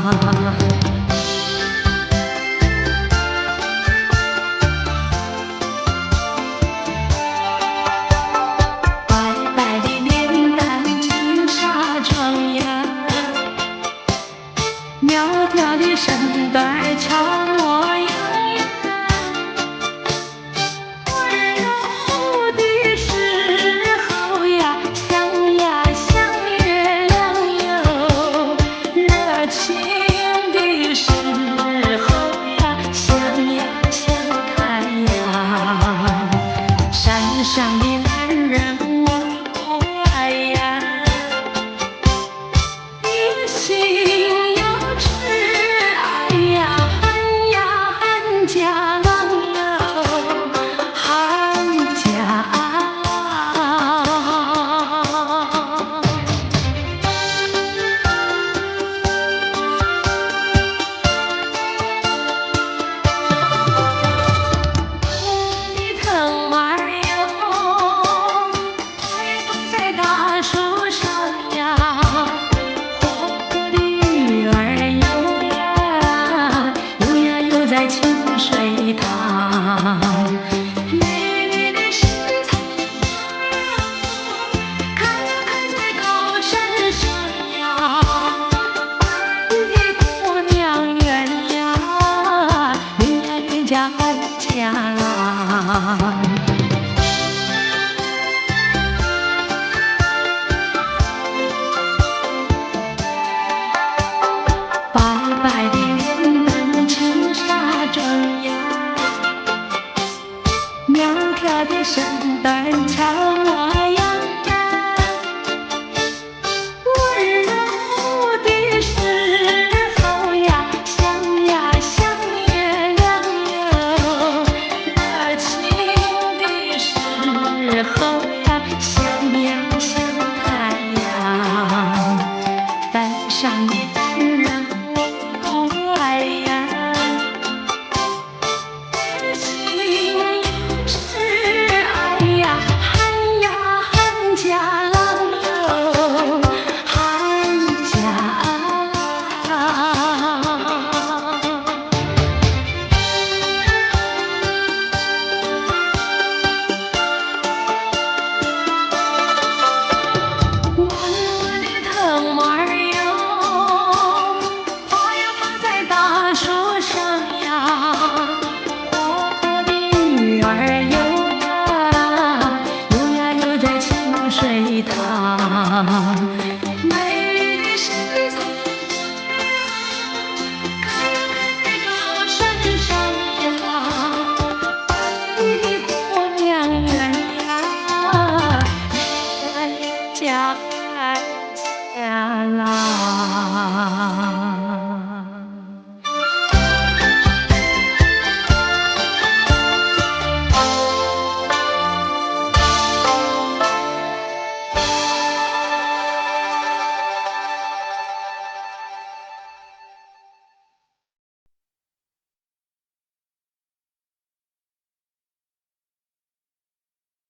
白白的脸蛋，金沙庄呀，苗条的身段俏模样呀，温柔的时候呀，像月亮哟，热情的时候呀，像太阳。山上的男人我不爱呀，一心要吃，哎呀韩家郎哟，韩家郎。红的藤蔓儿哟，摆在大树上呀，红的鱼儿游在清水塘，美丽的身材开在高山上呀，俺的姑娘远呀，远叫俺家郎。白白的脸蛋，金沙庄呀，苗条的身段，俏模样呀，温柔的时候呀，像月亮哟，热情的时候呀，像太阳。山上的男人我不爱呀，一心要吃，哎呀韩家郎哟，韩家郎。我的藤蔓儿哟，趴在大树上呀，我的鱼儿游在清水塘。